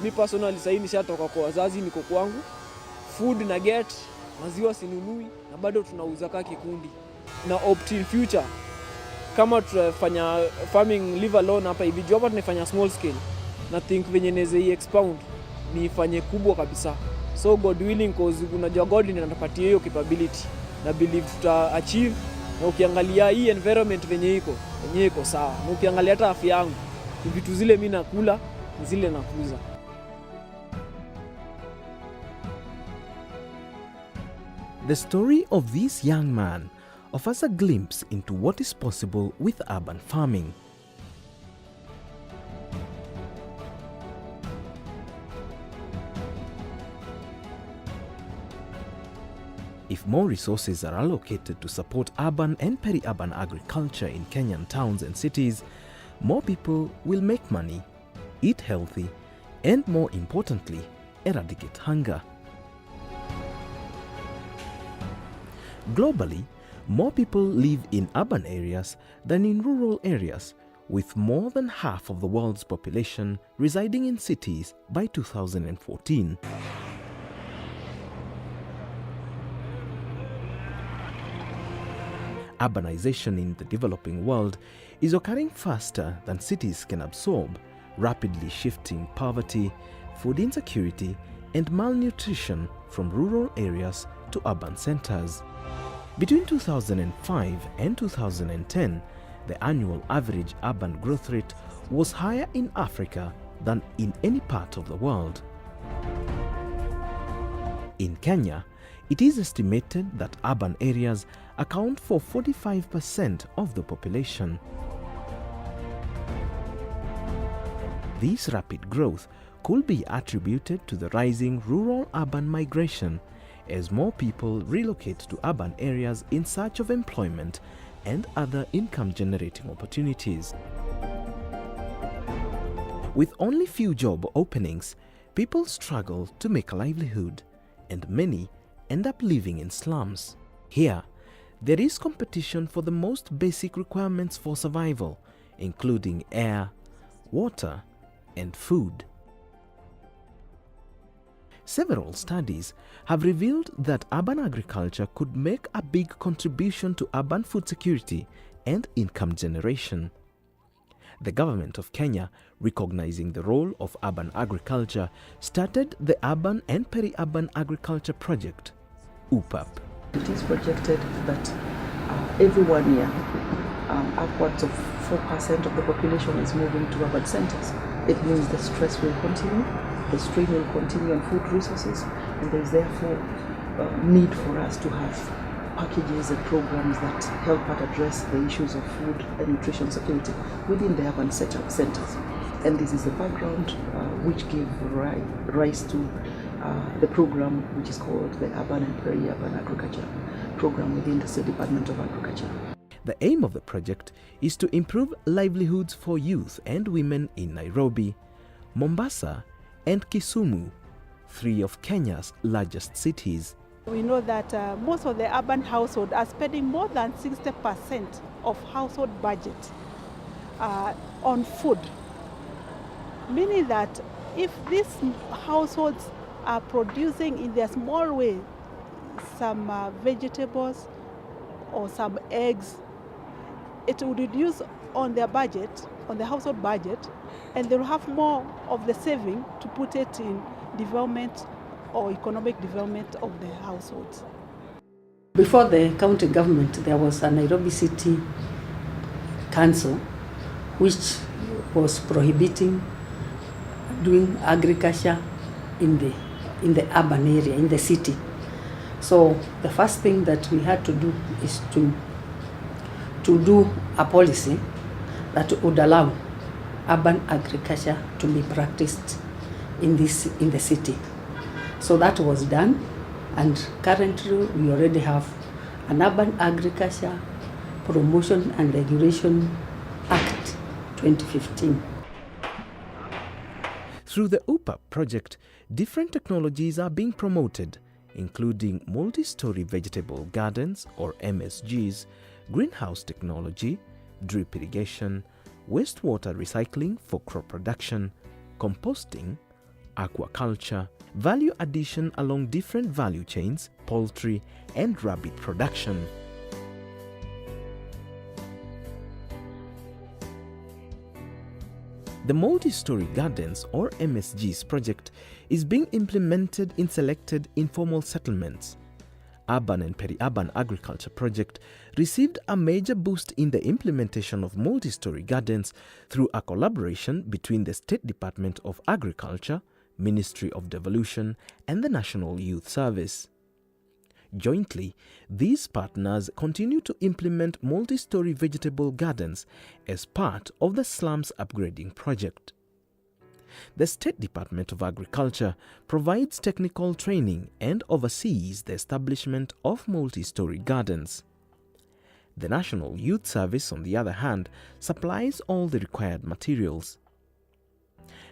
Mi personally sasa nishatoka kwa wazazi, niko kwangu, food na get, maziwa sinunui, na bado tunauza kama kikundi. Na opt in future kama tutafanya farming live alone hapa hivi, hapa tunafanya small scale, na think venye naweza expound nifanye kubwa kabisa. So God willing, cause unajua God ndiye anatupatia hiyo capability, na believe tuta achieve. Na ukiangalia hii environment venye iko sawa, na ukiangalia hata afya yangu, vitu zile mimi nakula zile nakuza. The story of this young man offers a glimpse into what is possible with urban farming. If more resources are allocated to support urban and peri-urban agriculture in Kenyan towns and cities, more people will make money, eat healthy, and more importantly, eradicate hunger. Globally, more people live in urban areas than in rural areas, with more than half of the world's population residing in cities by 2014. Urbanization in the developing world is occurring faster than cities can absorb, rapidly shifting poverty, food insecurity, and malnutrition from rural areas to urban centers. Between 2005 and 2010, the annual average urban growth rate was higher in Africa than in any part of the world. In Kenya, it is estimated that urban areas account for 45% of the population. This rapid growth could be attributed to the rising rural-urban migration as more people relocate to urban areas in search of employment and other income-generating opportunities. With only few job openings, people struggle to make a livelihood, and many end up living in slums. Here, there is competition for the most basic requirements for survival, including air, water, and food. Several studies have revealed that urban agriculture could make a big contribution to urban food security and income generation. The government of Kenya, recognizing the role of urban agriculture, started the Urban and Peri-Urban Agriculture Project, UPAP. It is projected that every 1 year, upwards of 4% of the population is moving to urban centers. It means the stress will continue, the strain will continue on food resources, and there is therefore need for us to have packages and programs that help us address the issues of food and nutrition security within the urban centers. And this is the background which gave rise to the program which is called the Urban and Peri-Urban Agriculture Program within the State Department of Agriculture. The aim of the project is to improve livelihoods for youth and women in Nairobi, Mombasa, and Kisumu, 3 of Kenya's largest cities. We know that most of the urban households are spending more than 60% of household budget on food, meaning that if these households are producing in their small way some vegetables or some eggs, it will reduce on their budget, on the household budget, and they will have more of the saving to put it in development or economic development of the households. Before the county government, there was a Nairobi City Council which was prohibiting doing agriculture in the urban area, in the city. So the first thing that we had to do is to do a policy that would allow urban agriculture to be practiced in the city. So that was done, and currently we already have an Urban Agriculture Promotion and Regulation Act 2015. Through the UPAP project, different technologies are being promoted, including multi-story vegetable gardens or MSGs, greenhouse technology, drip irrigation, wastewater recycling for crop production, composting, aquaculture, value addition along different value chains, poultry and rabbit production. The Multi-Story Gardens or MSGs project is being implemented in selected informal settlements. Urban and Peri-Urban Agriculture Project received a major boost in the implementation of multi-story gardens through a collaboration between the State Department of Agriculture, Ministry of Devolution and the National Youth Service. Jointly, these partners continue to implement multi-story vegetable gardens as part of the Slums Upgrading Project. The State Department of Agriculture provides technical training and oversees the establishment of multi-story gardens. The National Youth Service, on the other hand, supplies all the required materials.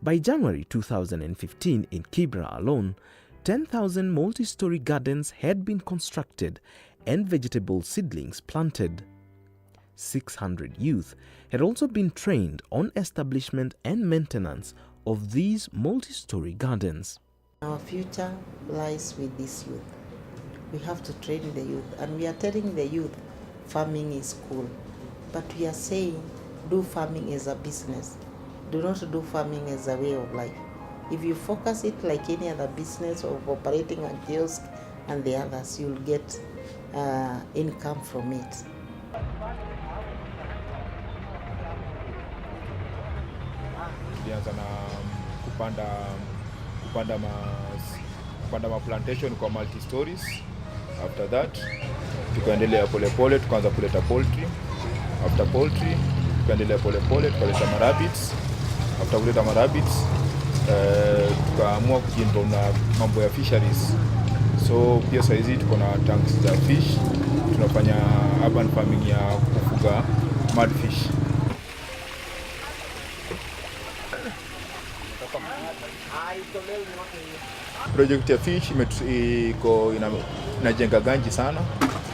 By January 2015, in Kibra alone, 10,000 multi-story gardens had been constructed and vegetable seedlings planted. 600 youth had also been trained on establishment and maintenance of these multi-story gardens. Our future lies with this youth. We have to train the youth, and we are telling the youth farming is cool, but we are saying do farming as a business. Do not do farming as a way of life. If you focus it like any other business of operating a kiosk and the others, you'll get income from it. Tulianza na kupanda ma plantation kwa multi stories. After that tukaendelea polepole, tukaanza kuleta poultry. After poultry tukaendelea polepole, tukaleta rabbits. After kuleta rabbits tukaamua kujiinvolve na mambo ya fisheries. So pia saizi tuko na tanks za fish, tunafanya urban farming ya kufuga mudfish. Project ya fish inajenga ganji sana.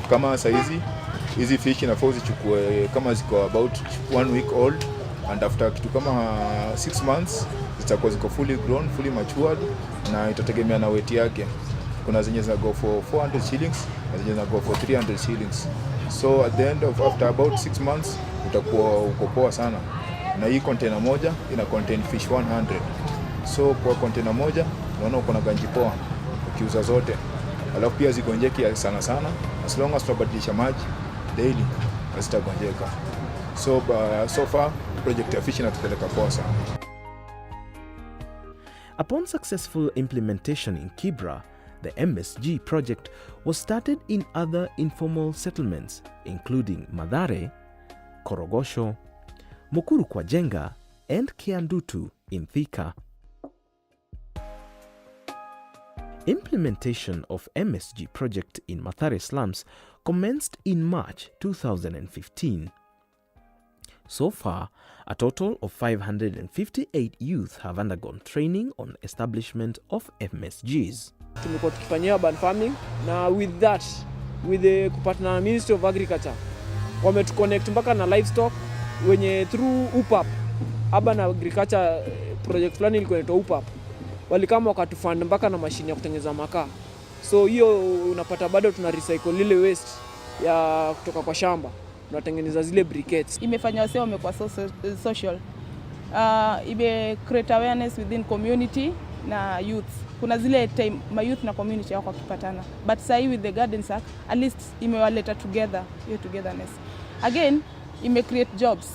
Kama saizi hizi fish inafaa zichukue kama ziko about 1 week old, and after kitu kama 6 months zitakuwa ziko fully grown, fully matured, na itategemea na weight yake. Kuna zenye za go for 400 shillings na zenye za go for 300 shillings. So at the end of after about 6 months utakuwa uko poa sana. Na hii container moja ina contain fish 100. So kwa container moja unaona uko na ganji poa ukiuza zote. Alafu pia zigonjeki sana sana, as long as tunabadilisha maji daily hazitagonjeka. So far project ya fish inatupeleka poa sana. Upon successful implementation in Kibra, the MSG project was started in other informal settlements, including Mathare, Korogosho, Mukuru kwa Jenga, and Kiandutu in Thika. Implementation of MSG project in Mathare slums commenced in March 2015. So far, a total of 558 youth have undergone training on establishment of MSGs. Tumekuwa tukifanyia urban farming, na with that, with the kupartner na Ministry of Agriculture, wametuconnect mpaka na livestock wenye through UPAP, urban agriculture project fulani ilikuwa inaitwa UPAP. Walikama wakatufund mpaka na mashine ya kutengeneza makaa. So hiyo unapata bado tuna recycle lile waste ya kutoka kwa shamba, tunatengeneza zile briquettes. Imefanya wasee wamekuwa social. Ime create awareness within community na youth. Kuna zile time my youth na community wako wakipatana. But sasa with the Gardens Act, at least imewaleta together, hiyo togetherness. Again, ime create jobs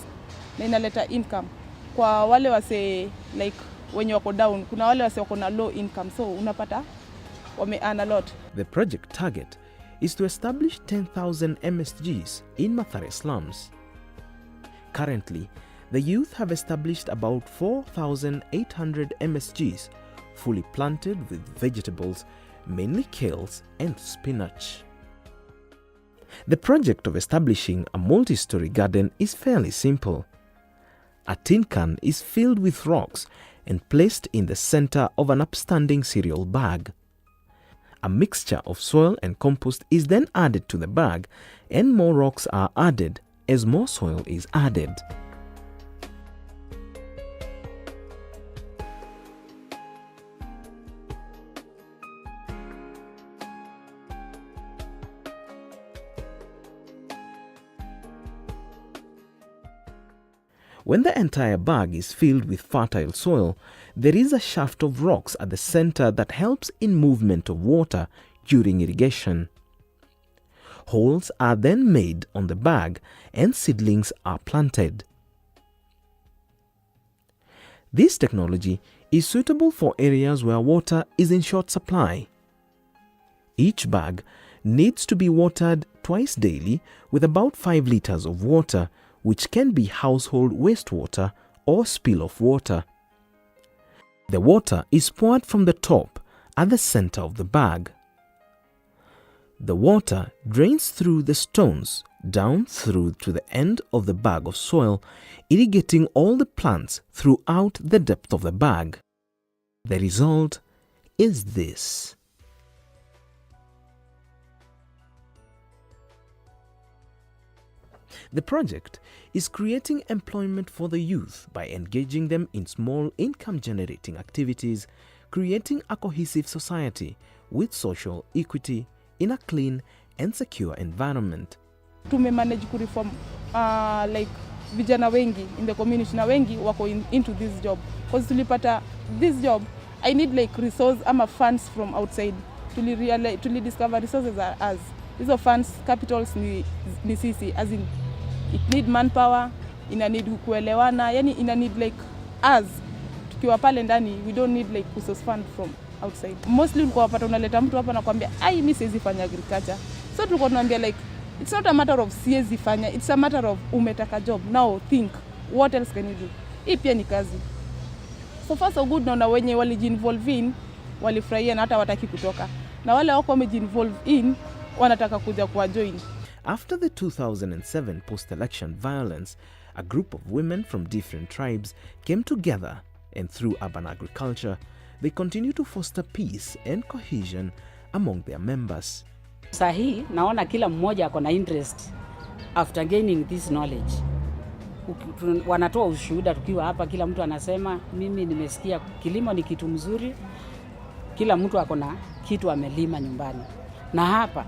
na inaleta income. Kwa wale wase like wenye wako down, kuna wale wase wako na low income, so unapata wame earn a lot. The project target is to establish 10,000 MSGs in Mathare slums. Currently, the youth have established about 4,800 MSGs, fully planted with vegetables, mainly kales and spinach. The project of establishing a multi-story garden is fairly simple. A tin can is filled with rocks and placed in the center of an upstanding cereal bag. A mixture of soil and compost is then added to the bag, and more rocks are added as more soil is added. When the entire bag is filled with fertile soil, there is a shaft of rocks at the center that helps in movement of water during irrigation. Holes are then made on the bag and seedlings are planted. This technology is suitable for areas where water is in short supply. Each bag needs to be watered twice daily with about 5 liters of water, which can be household wastewater or spill-off water. The water is poured from the top at the center of the bag. The water drains through the stones down through to the end of the bag of soil, irrigating all the plants throughout the depth of the bag. The result is this. The project is creating employment for the youth by engaging them in small income-generating activities, creating a cohesive society with social equity in a clean and secure environment. Tumemanage kureform like vijana wengi in the community na wengi wako into this job. Because tulipata this job, I need like resource ama funds from outside. Tuli discover resources are us. Hizo funds, capitals ni sisi, as in it need manpower, ina need kuelewana, yani ina need like us. Tukiwa pale ndani, we don't need like resource fund from outside. Mostly ulikuwa wapata unaleta mtu hapa na kuambia, ai mimi siwezi fanya agriculture. So tulikuwa tunaambia like, it's not a matter of siwezi fanya, it's a matter of umetaka job. Now think, what else can you do? Hii pia ni kazi. So far so good, naona wenye walijiinvolve in, walifurahia na hata wataki kutoka. Na wale wako wamejiinvolve in, wanataka kuja kuwa join. After the 2007 post-election violence, a group of women from different tribes came together, and through urban agriculture, they continue to foster peace and cohesion among their members. Sahi naona kila mmoja ako na interest after gaining this knowledge. Wanatoa ushuhuda tukiwa hapa, kila mtu anasema mimi nimesikia kilimo ni kitu mzuri, kila mtu ako na kitu amelima nyumbani. Na hapa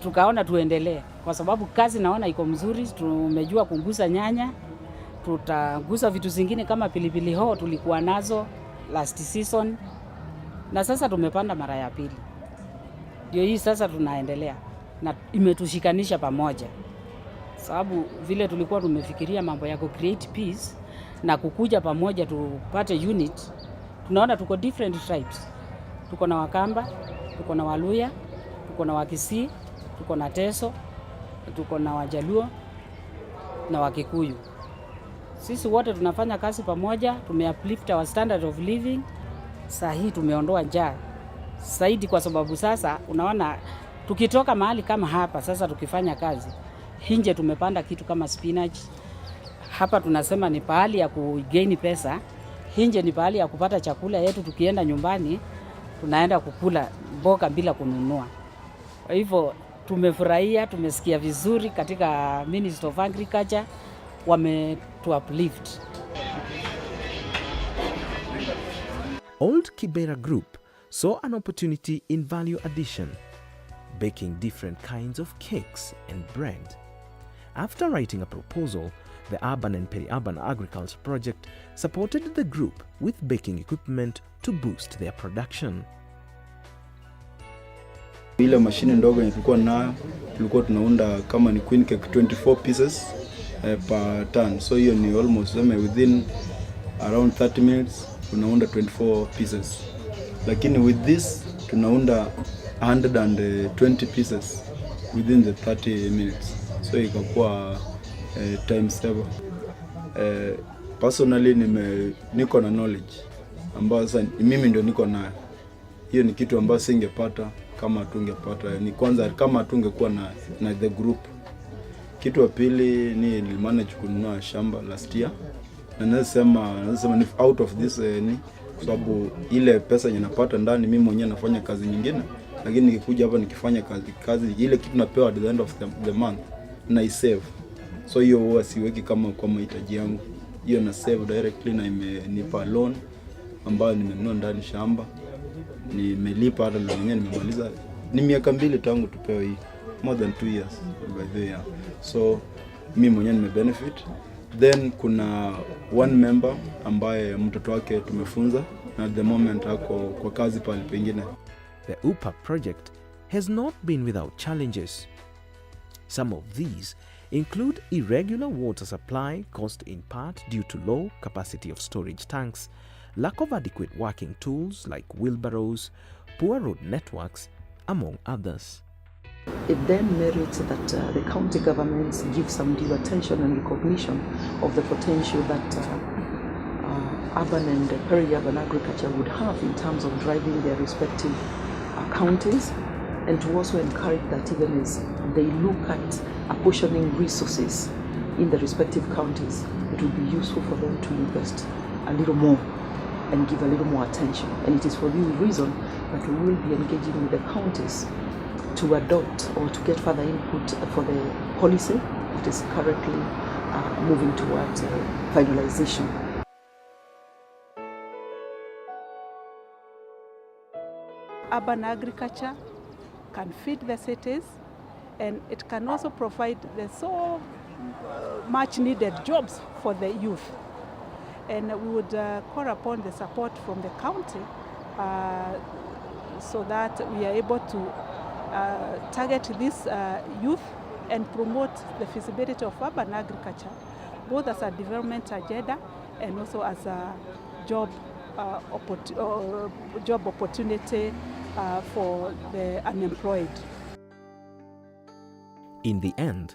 tukaona tuendelee kwa sababu kazi naona iko mzuri, tumejua kunguza nyanya, tutaguza vitu zingine kama pilipili hoho tulikuwa nazo last season, na sasa tumepanda mara ya pili. Ndio hii sasa tunaendelea na imetushikanisha pamoja. Sababu vile tulikuwa tumefikiria mambo ya create peace na kukuja pamoja tupate unit, tunaona tuko different tribes. Tuko na Wakamba, tuko na Waluya, tuko na Wakisii, tuko na Teso, tuko na Wajaluo na Wakikuyu. Sisi wote tunafanya kazi pamoja, tume-uplift our standard of living. Saa hii tumeondoa njaa zaidi kwa sababu sasa unaona tukitoka mahali kama hapa sasa tukifanya kazi hinje tumepanda kitu kama spinach. Hapa tunasema ni pahali ya kugain pesa, hinje ni pahali ya kupata chakula yetu, tukienda nyumbani tunaenda kukula mboga bila kununua. Kwa hivyo tumefurahia, tumesikia vizuri katika Ministry of Agriculture wametu-uplift. Old Kibera Group saw an opportunity in value addition, baking different kinds of cakes and bread. After writing a proposal, the Urban and Peri-Urban Agriculture Project supported the group with baking equipment to boost their production. Ile mashine ndogo tulikuwa nayo, tulikuwa tunaunda kama ni queen cake 24 pieces per ton. So hiyo ni almost within around 30 minutes tunaunda 24 pieces. Lakini with this tunaunda 120 pieces within the 30 minutes. So ikakuwa time saver. Personally niko na knowledge ambayo sasa mimi ndio niko nayo. Hiyo ni kitu ambacho singepata kama tungepata, ni kwanza kama tungekuwa na the group. Kitu wa pili ni nilimanage kununua shamba last year, na nasema ni out of this ni kwa sababu ile pesa yenye napata ndani mimi mwenyewe nafanya kazi nyingine, lakini nikikuja hapa nikifanya kazi ile kitu napewa at the end of the month na save. So hiyo huwa siweki kama kwa mahitaji yangu, hiyo na save directly na imenipa loan ambayo nimenunua ndani shamba, nimelipa hata loan yenyewe nimemaliza. Ni miaka 2 tangu tupewe hii, more than 2 years by the year. So mimi mwenyewe nimebenefit Then kuna one member ambaye mtoto wake tumefunza na at the moment ako kwa kazi pale pengine. The UPA project has not been without challenges. Some of these include irregular water supply caused in part due to low capacity of storage tanks, lack of adequate working tools like wheelbarrows, poor road networks, among others. It then merits that the county governments give some due attention and recognition of the potential that urban and peri-urban agriculture would have in terms of driving their respective counties, and to also encourage that even as they look at apportioning resources in the respective counties, it will be useful for them to invest a little more and give a little more attention. And it is for this reason that we will be engaging with the counties to adopt or to get further input for the policy that is currently moving towards finalization. Urban agriculture can feed the cities, and it can also provide the so much needed jobs for the youth. And we would call upon the support from the county so that we are able to target this youth and promote the feasibility of urban agriculture, both as a development agenda and also as a job opportunity for the unemployed. In the end,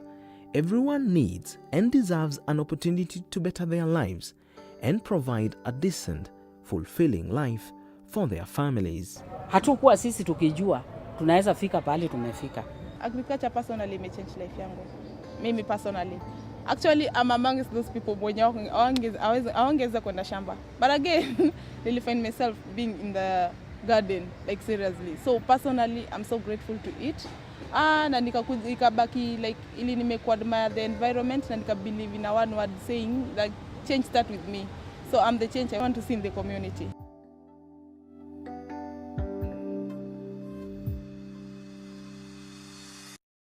everyone needs and deserves an opportunity to better their lives and provide a decent, fulfilling life for their families. Hatukuwa sisi tukijua tunaweza fika pale tumefika. Agriculture personally may change life yangu. Mimi personally. Actually, I'm amongst those people mwenye hawangeweza kwenda shamba. But again, really find myself being in the garden, like seriously. So personally, I'm so grateful to it. Na nikabaki like ili nimekuadmire the environment na nikabelieve in a one word saying like change start with me. So I'm the change I want to see in the community.